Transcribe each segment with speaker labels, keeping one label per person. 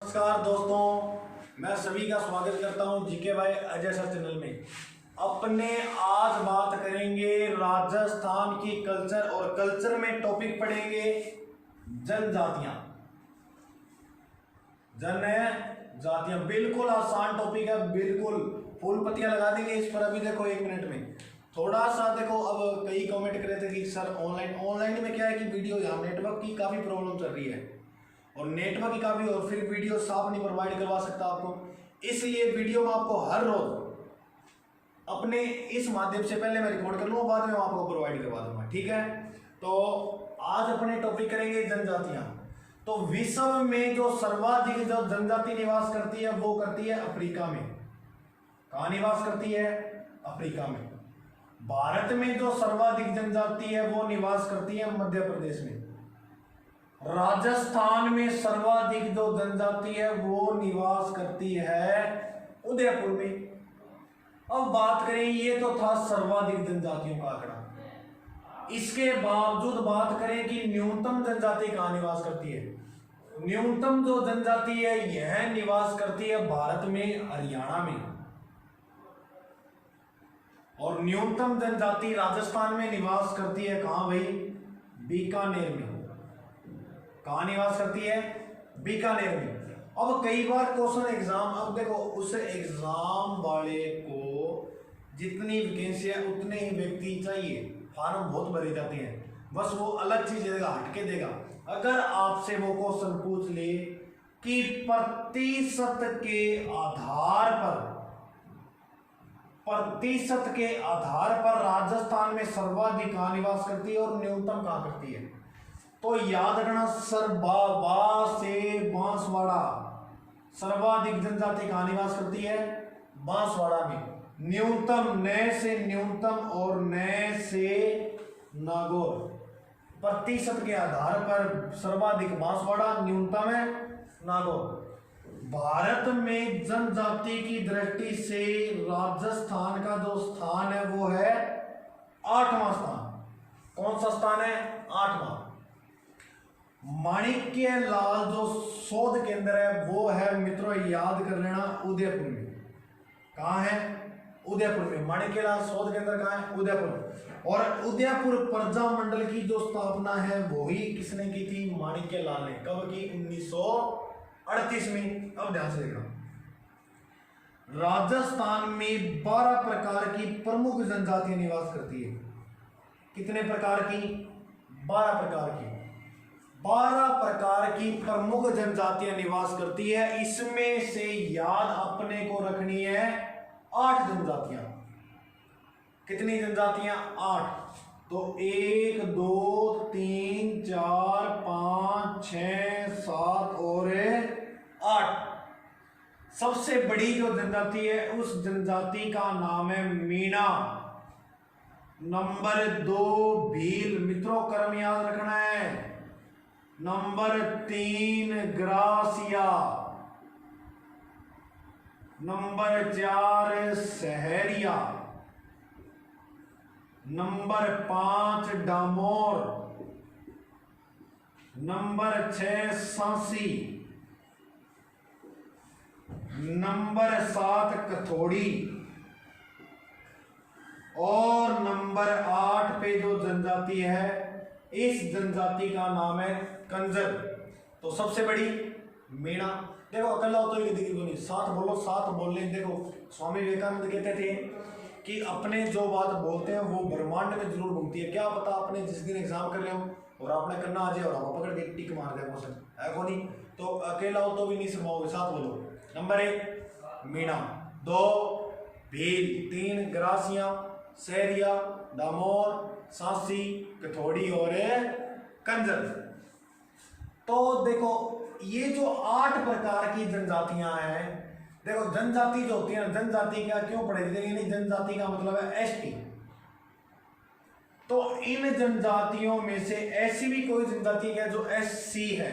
Speaker 1: नमस्कार दोस्तों, मैं सभी का स्वागत करता हूं जीके भाई अजय सर चैनल में। अपने आज बात करेंगे राजस्थान की कल्चर और कल्चर में टॉपिक पढ़ेंगे जनजातियां। जनजातियां बिल्कुल आसान टॉपिक है, बिल्कुल फूल पत्तियां लगा देंगे इस पर। अभी देखो 1 मिनट में थोड़ा सा देखो। अब कई कमेंट करे थे कि सर ऑनलाइन में क्या है कि वीडियो यहाँ नेटवर्क की काफ़ी प्रॉब्लम चल रही है और नेटवर्क की काफ़ी, और फिर वीडियो साफ नहीं प्रोवाइड करवा सकता आपको, इसलिए वीडियो में आपको हर रोज अपने इस माध्यम से पहले मैं रिकॉर्ड कर लूँगा, बाद में आपको प्रोवाइड करवा दूंगा, ठीक है। तो आज अपने टॉपिक करेंगे जनजातियां। तो विश्व में जो सर्वाधिक जो जनजाति निवास करती है वो करती है अफ्रीका में। कहाँ निवास करती है? अफ्रीका में। भारत में जो सर्वाधिक जनजाति है वो निवास करती है मध्य प्रदेश में। राजस्थान में सर्वाधिक जो जनजाति है वो निवास करती है उदयपुर में। अब बात करें, ये तो था सर्वाधिक जनजातियों का आंकड़ा। इसके बावजूद बात करें कि न्यूनतम जनजाति कहाँ निवास करती है। न्यूनतम जो जनजाति है यह निवास करती है भारत में हरियाणा में, और न्यूनतम जनजाति राजस्थान में निवास करती है कहाँ भाई? बीकानेर में। कहाँ निवास करती है? बीकानेर में। अब कई बार क्वेश्चन एग्जाम, अब देखो उस एग्जाम वाले को जितनी वैकेंसी है उतने ही व्यक्ति चाहिए, फॉर्म बहुत भरे जाते हैं, बस वो अलग चीज देगा, हटके देगा। अगर आपसे वो क्वेश्चन पूछ ले कि प्रतिशत के आधार पर राजस्थान में सर्वाधिक कहाँ निवास करती है और न्यूनतम कहाँ करती है, तो याद रखना सर बा से बांसवाड़ा सर्वाधिक जनजाति कहाँ निवास करती है? बांसवाड़ा में। न्यूनतम न से न्यूनतम और न से नागौर। प्रतिशत के आधार पर सर्वाधिक बांसवाड़ा, न्यूनतम है नागौर। भारत में जनजाति की दृष्टि से राजस्थान का जो स्थान है वो है 8वां स्थान। कौन सा स्थान है? 8वां। माणिक्य लाल जो शोध केंद्र है वो है मित्रों, याद कर लेना, उदयपुर में। कहाँ है? उदयपुर में। माणिक्य लाल शोध केंद्र कहाँ है? उदयपुर। और उदयपुर प्रजा मंडल की जो स्थापना है वो ही किसने की थी? माणिक्य लाल ने। कब की? 1938 में। अब ध्यान से देखना, राजस्थान में 12 प्रकार की प्रमुख जनजातियां निवास करती है। कितने प्रकार की? 12 प्रकार की। 12 प्रकार की प्रमुख जनजातियां निवास करती है। इसमें से याद अपने को रखनी है 8 जनजातियां। कितनी जनजातियां? 8। तो 1 2 3 4 5 6 7 और 8। सबसे बड़ी जो जनजाति है उस जनजाति का नाम है मीणा। नंबर 2 भील। मित्रों कर्म याद रखना है। Number 3 gratia. Number 4 Sahariya. Number 5 Damor. Number 6 सांसी। नंबर 7 कथोड़ी। और नंबर 8 पे जो जनजाति है इस जनजाति का नाम है कंजर। तो सबसे बड़ी मीणा। देखो अकेला हो तो नहीं, साथ बोलो, साथ बोलने। देखो स्वामी विवेकानंद कहते थे कि अपने जो बात बोलते हैं वो ब्रह्मांड में जरूर घूमती है। क्या पता आपने जिस दिन एग्जाम कर रहे हो और आपने करना आ जाए और आप पकड़ के टिक मार दे क्वेश्चन है को नहीं, तो अकेला हो तो भी नहीं समाओगे, साथ बोलो। नंबर 1 मीणा, 2 भील, 3 ग्रासिया, सहरिया, डामोर, सांसी, कथोड़ी और कंजर। तो देखो ये जो 8 प्रकार की जनजातियां हैं, देखो जनजाति जो होती है ना, जनजाति क्या क्यों पढ़े थे, यानी जनजाति का मतलब है एसटी। तो इन जनजातियों में से ऐसी भी कोई जनजाति है जो एससी है,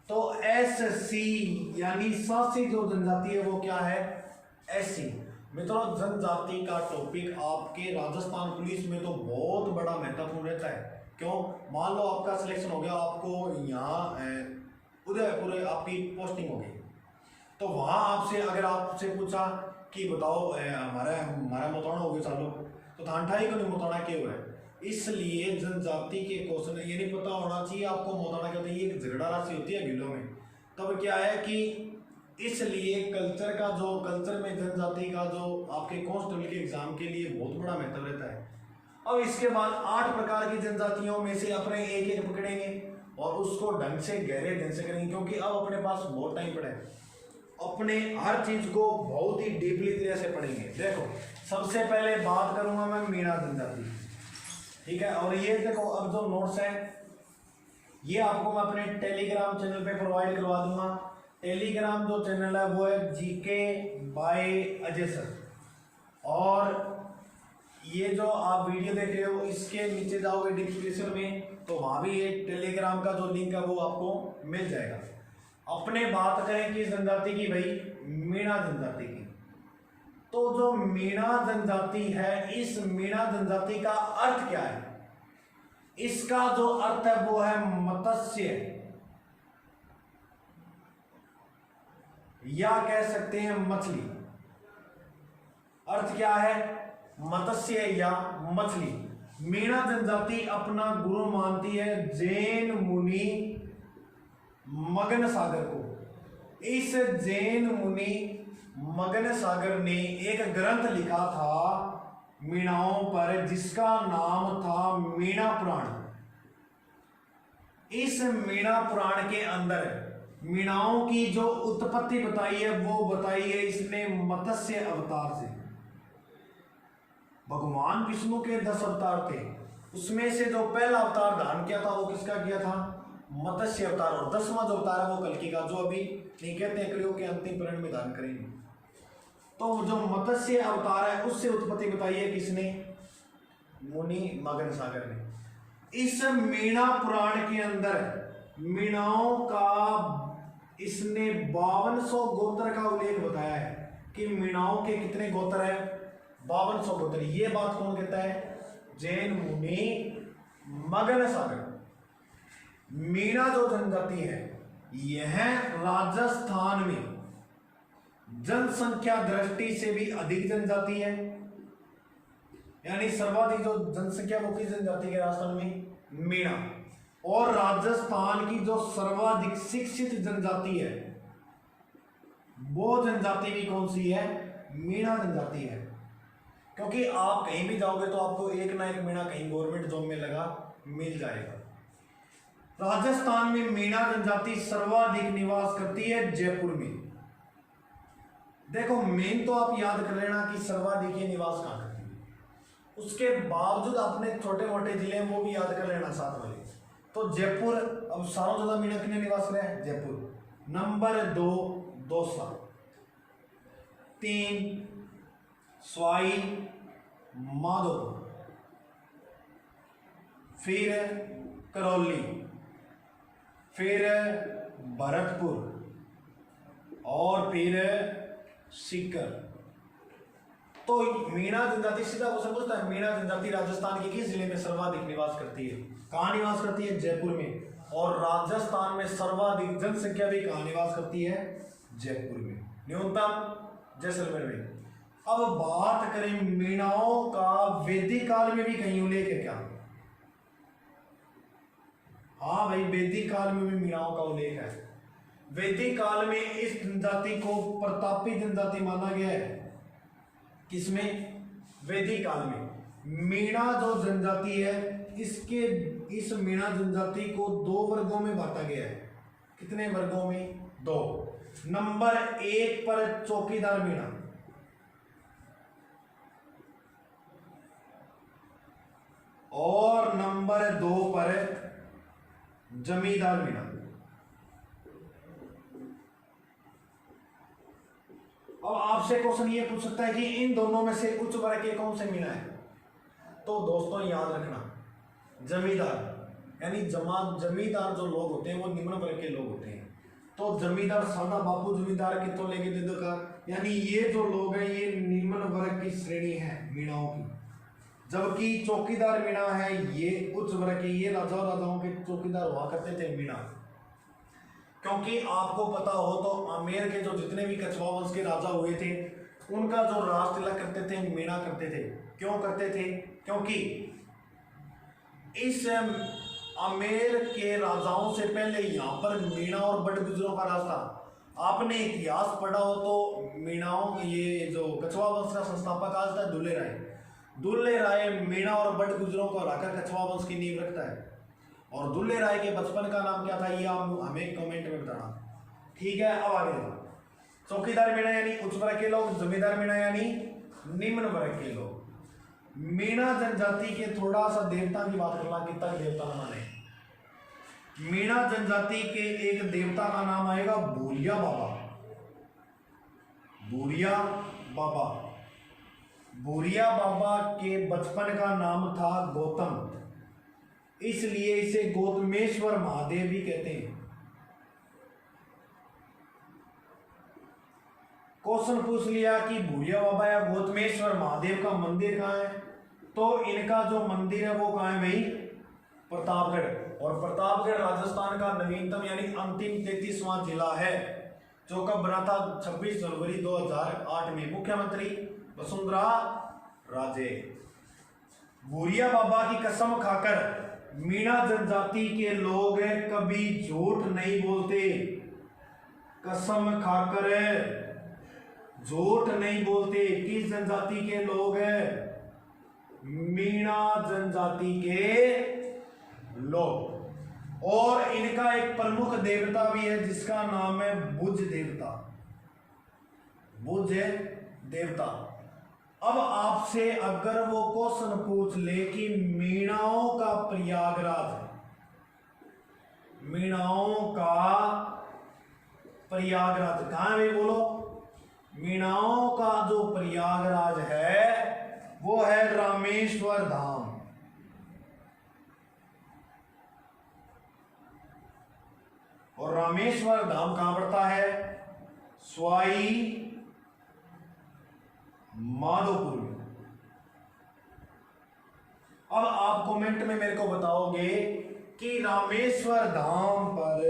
Speaker 1: तो एससी यानी सांसी जो जनजाति है वो क्या है? एससी। मित्रों जनजाति का टॉपिक आपके राजस्थान पुलिस में तो बहुत बड़ा महत्वपूर्ण रहता है। क्यों? मान लो आपका सिलेक्शन हो गया, आपको यहाँ उदयपुर आपकी पोस्टिंग हो गई, तो वहां आपसे अगर आपसे पूछा कि बताओ हमारा हमारा मोतौना हो गया चालो, तो धान ठाई को नहीं मोतौना क्यों है। इसलिए जनजाति के क्वेश्चन ये नहीं पता होना चाहिए आपको मोतौना क्या होता है, ये एक झगड़ा राशि होती है गिलों में। तब क्या है कि इसलिए कल्चर का जो कल्चर में जनजाति का जो आपके कांस्टेबल के एग्जाम के लिए बहुत बड़ा महत्व रहता है। अब इसके बाद 8 प्रकार की जनजातियों में से अपने एक एक पकड़ेंगे और उसको ढंग से गहरे ढंग से करेंगे, क्योंकि अब अपने पास बहुत टाइम पड़ा है, अपने हर चीज को बहुत ही डीपली तरह से पढ़ेंगे। देखो सबसे पहले बात करूंगा मैं मीणा जनजाति, ठीक है। और ये देखो अब जो नोट्स है ये आपको मैं अपने टेलीग्राम चैनल पे प्रोवाइड करवा दूंगा। टेलीग्राम जो चैनल है वो है जीके बाय अजय सर, और ये जो आप वीडियो देख रहे हो इसके नीचे जाओगे डिस्क्रिप्शन में तो वहां भी ये टेलीग्राम का जो लिंक है वो आपको मिल जाएगा। अपने बात करें कि जनजाति की, भाई मीणा जनजाति की, तो जो मीणा जनजाति है इस मीणा जनजाति का अर्थ क्या है? इसका जो अर्थ है वो है मत्स्य, या कह सकते हैं मछली। अर्थ क्या है? मत्स्य या मछली। मीणा जनजाति अपना गुरु मानती है जैन मुनि मगन सागर को। इस जैन मुनि मगन सागर ने एक ग्रंथ लिखा था मीणाओं पर जिसका नाम था मीणा पुराण। इस मीणा पुराण के अंदर मीणाओं की जो उत्पत्ति बताई है वो बताई है इसने मत्स्य अवतार से। भगवान विष्णु के 10 अवतार थे, उसमें से जो पहला अवतार धारण किया था वो किसका किया था? मत्स्य अवतार। और 10वां जो अवतार है वो कल्कि का, जो अभी नहीं कहते हैं कलियुग के अंतिम चरण में धारण करेंगे। तो जो मत्स्य अवतार है उससे उत्पत्ति बताई है किसने? मुनि मगन सागर ने। इस मीणा पुराण के अंदर मीणाओं का इसने 5200 गोत्र का उल्लेख बताया है कि मीणाओं के कितने गोत्र है? 5200 गोत्र। ये बात कौन कहता है? जैन मुनि मगन सागर। मीणा जो जनजाति है यह राजस्थान में जनसंख्या दृष्टि से भी अधिक जनजाति है, यानी सर्वाधिक जो जनसंख्या वो किस जनजाति के? राजस्थान में मीणा। और राजस्थान की जो सर्वाधिक शिक्षित जनजाति है वो जनजाति भी कौन सी है? मीणा जनजाति है। क्योंकि आप कहीं भी जाओगे तो आपको एक ना एक मीणा कहीं गवर्नमेंट जॉब में लगा मिल जाएगा। राजस्थान में मीणा जनजाति सर्वाधिक निवास करती है जयपुर में। देखो मेन तो आप याद कर लेना कि सर्वाधिक ये निवास कहां करती है, उसके बावजूद अपने छोटे मोटे जिले वो भी याद कर लेना साथ वाले। तो जयपुर, अब सारों ज्यादा मीणा कितने निवास रहे हैं? जयपुर। नंबर 2 दौसा, 3 स्वाई माधोपुर, फिर करौली, फिर भरतपुर और फिर सीकर। तो मीणा जनजाति सीधा क्वेश्चन पूछता है मीणा जनजाति राजस्थान के किस जिले में सर्वाधिक निवास करती है? कहाँ निवास करती है? जयपुर में। और राजस्थान में सर्वाधिक जनसंख्या भी कहाँ निवास करती है? जयपुर में। न्यूनतम जैसलमेर में। अब बात करें मीणाओं का वैदिक काल में भी कहीं उल्लेख है क्या? हाँ भाई, वैदिक काल में भी मीणाओं का उल्लेख है। वैदिक काल में इस जनजाति को प्रतापी जनजाति माना गया है। किसमें? वैदिक काल में। मीणा जो जनजाति है इस मीणा जनजाति को 2 वर्गों में बांटा गया है। कितने वर्गों में? 2। नंबर 1 पर चौकीदार मीणा, और नंबर 2 पर जमींदार मीणा। अब आपसे क्वेश्चन ये पूछ सकता है कि इन दोनों में से उच्च वर्ग के कौन से मीणा है? तो दोस्तों याद रखना, जमींदार यानी जमींदार जो लोग होते हैं वो निम्न वर्ग के लोग होते हैं। तो जमींदार सादा बापू जमींदार कितों लेके दे दो का, यानी ये जो लोग हैं ये निम्न वर्ग की श्रेणी है मीणाओं की। जबकि चौकीदार मीणा है ये उच्च वर्ग के, ये राजाओं के चौकीदार हुआ करते थे मीणा। क्योंकि आपको पता हो तो आमेर के जो जितने भी कछवा वंश के राजा हुए थे उनका जो राज तिलक करते थे मीणा करते थे। क्यों करते थे? क्योंकि इस आमेर के राजाओं से पहले यहाँ पर मीणा और बड़ गुजरों का राज था। आपने इतिहास पढ़ा हो तो मीणाओं ये जो कछवा वंश का संस्थापक आज था दुल्ले राय। दुल्ले राय मीणा और बड़ गुजरों को हराकर कछवा वंश की नींव रखता है। और दुल्ले राय के बचपन का नाम क्या था ये आप हमें कमेंट में बताना। ठीक है, अब आगे चौकीदार मीणा यानी उच्च वर्ग के लोग, जमींदार मीणा यानी निम्न वर्ग के लोग। मीणा जनजाति के थोड़ा सा देवता की बात करना, कितना देवता माने। मीणा जनजाति के एक देवता का नाम आएगा भूरिया बाबा। भूरिया बाबा। भूरिया बाबा के बचपन का नाम था गौतम, इसलिए इसे गौतमेश्वर महादेव भी कहते हैं। क्वेश्चन पूछ लिया कि भूरिया बाबा या गौतमेश्वर महादेव का मंदिर कहाँ है, तो इनका जो मंदिर है वो कहाँ है भाई? प्रतापगढ़। और प्रतापगढ़ राजस्थान का नवीनतम यानी अंतिम 33वां जिला है, जो कब बना था? 26 जनवरी 2008 में। मुख्यमंत्री वसुंधरा राजे। भूरिया बाबा की कसम खाकर मीणा जनजाति के लोग कभी झूठ नहीं बोलते। कसम खाकर झूठ नहीं बोलते। किस जनजाति के लोग हैं? मीणा जनजाति के लोग। और इनका एक प्रमुख देवता भी है जिसका नाम है बुज देवता। बुज देवता। अब आपसे अगर वो क्वेश्चन पूछ ले कि मीणाओं का प्रयागराज, मीणाओं का प्रयागराज कहां है बोलो? मीणाओं का जो प्रयागराज है वो है रामेश्वर धाम। और रामेश्वर धाम कहां पड़ता है? स्वाई माधोपुर में। अब आप कमेंट में मेरे को बताओगे कि रामेश्वर धाम पर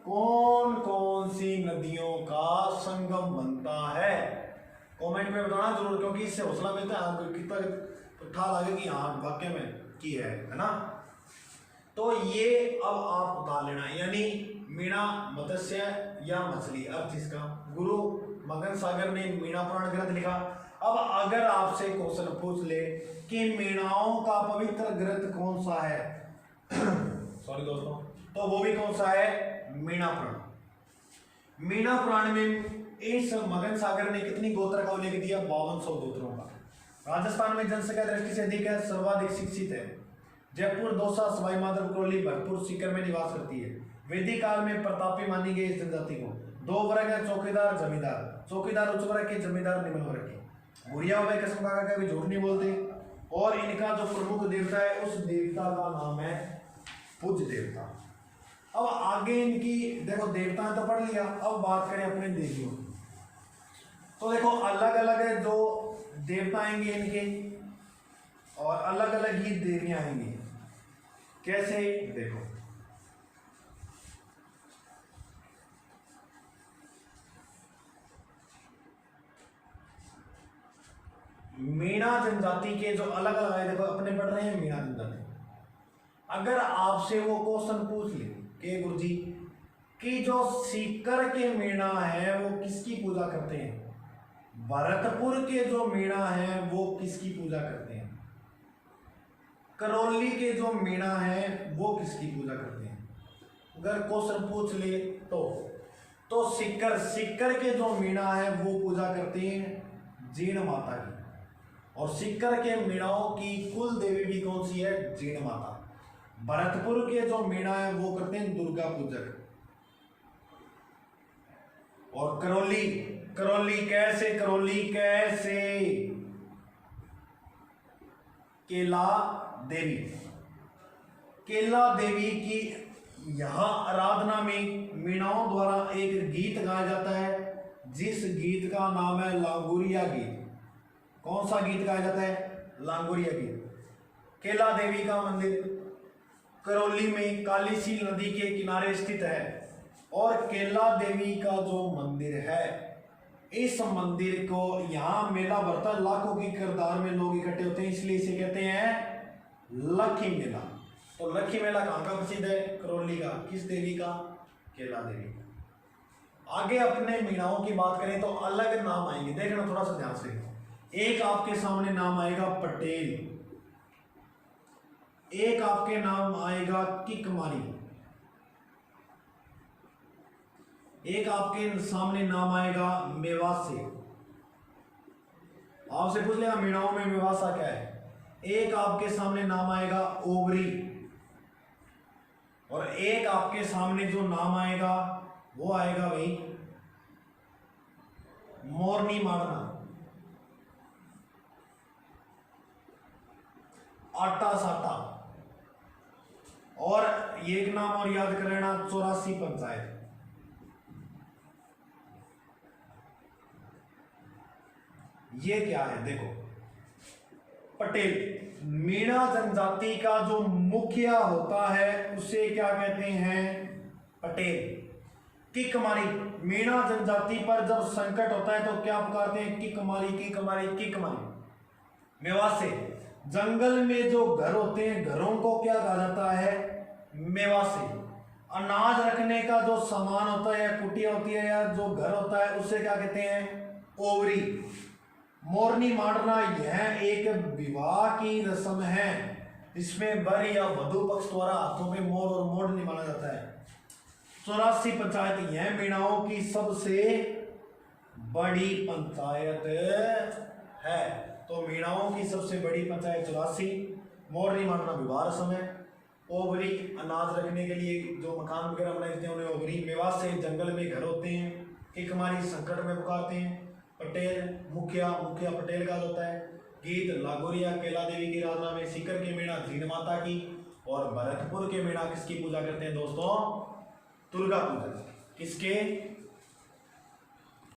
Speaker 1: कौन कौन सी नदियों का संगम बनता है? कमेंट में बताना जरूर, क्योंकि इससे हौसला मिलता है, कितना ठाल आगे कि हाँ वाक्य में की है ना। तो ये अब आप बता लेना, यानी मीणा मत्स्य या मछली, अर्थ इसका। गुरु मगन सागर ने मीणा पुराण ग्रंथ लिखा। अब अगर आपसे क्वेश्चन पूछ ले कि मीणाओं का पवित्र ग्रंथ कौन सा है सॉरी दोस्तों, तो वो भी कौन सा है? मीणा पुराण। मीणा पुराण में इस मगन सागर ने कितनी गोत्र का उल्लेख दिया? 5200 गोत्रों का। राजस्थान में जनसंख्या दृष्टि से अधिक है, सर्वाधिक शिक्षित है। जयपुर, दौसा, सवाई माधोपुर, करौली, भरतपुर, सीकर में निवास करती है। वैदिक काल में प्रतापी मानी गई इस जनजाति को। 2 वर्ग है, चौकीदार, जमींदार। चौकीदार उच्च वर्ग के, जमींदार निम्न वर्ग के। भूरिया बाबा कसम खा के भी झूठ नहीं बोलते। और इनका जो प्रमुख देवता है उस देवता का नाम है पूज देवता। अब आगे इनकी देखो देवता तो पढ़ लिया, अब बात करें अपने देवियों की। तो देखो अलग अलग जो देवता आएंगे इनके और अलग अलग ही देवियां आएंगी। कैसे? देखो मीणा जनजाति के जो अलग अलग है, देखो अपने पढ़ रहे हैं मीणा जनजाति। अगर आपसे वो क्वेश्चन पूछ ले कि गुरुजी कि जो सीकर के मीणा है वो किसकी पूजा करते हैं, भरतपुर के जो मीणा है वो किसकी पूजा करते हैं, करौली के जो मीणा है वो किसकी पूजा करते हैं, अगर क्वेश्चन पूछ ले तो सीकर के जो मीणा है वो पूजा करते हैं जीण माता की। और सीकर के मीणाओं की कुल देवी भी कौन सी है? जीण माता। भरतपुर के जो मीणा है वो करते हैं दुर्गा पूजक। और करौली कैसे? केला देवी की यहां आराधना में मीणाओं द्वारा एक गीत गाया जाता है जिस गीत का नाम है लांगुरिया गीत। कौन सा गीत गाया जाता है? लांगुरिया गीत। केला देवी का मंदिर करौली में कालीसील नदी के किनारे स्थित है। और केला देवी का जो मंदिर है, इस मंदिर को यहाँ मेला भरता है, लाखों की किरदार में लोग इकट्ठे होते हैं, इसलिए इसे कहते हैं लक्खी मेला। तो लक्खी मेला कहाँ का प्रसिद्ध है? करौली का। किस देवी का? केला देवी का। आगे अपने मीणाओं की बात करें तो अलग नाम आएंगे, देखना थोड़ा सा ध्यान से। एक आपके सामने नाम आएगा पटेल, एक आपके नाम आएगा किकमारी, एक आपके सामने नाम आएगा मेवासे। आपसे पूछ लेगा मीणाओं में मेवासा क्या है। एक आपके सामने नाम आएगा ओबरी, और एक आपके सामने जो नाम आएगा वो आएगा भाई मोरनी मारना, आटा साटा। और एक नाम और याद कर लेना, 84 पंचायत। ये क्या है? देखो, पटेल मीणा जनजाति का जो मुखिया होता है उसे क्या कहते हैं? पटेल। किकमारी, मीणा जनजाति पर जब संकट होता है तो क्या पुकारते हैं? किकमारी किकमारी किकमारी। मेवासे, जंगल में जो घर होते हैं घरों को क्या कहा जाता है? मेवासे। अनाज रखने का जो सामान होता है या कुटिया होती है या जो घर होता है उसे क्या कहते हैं? ओवरी। मोरनी मारना, यह एक विवाह की रस्म है इसमें वर या वधु पक्ष द्वारा हाथों में मोर और मोरनी माना जाता है। 84 पंचायत यह मीणाओं की सबसे बड़ी पंचायत है। तो मीणाओं की सबसे बड़ी पंचायत 84। मोरनी मारना विवाह रस्म है। ओवरी, अनाज रखने के लिए जो मकान वगैरह बनाए जाते हैं उन्हें ओवरी। मेवात से जंगल में घर होते हैं। किकमारी, संकट में पुकारते हैं। पटेल, मुखिया, मुखिया पटेल का होता है। गीत लागोरिया केला देवी की आराधना में, सीकर के मीणा जीन माता की, और भरतपुर के मीणा किसकी पूजा करते हैं दोस्तों? दुर्गा पूजा। किसके?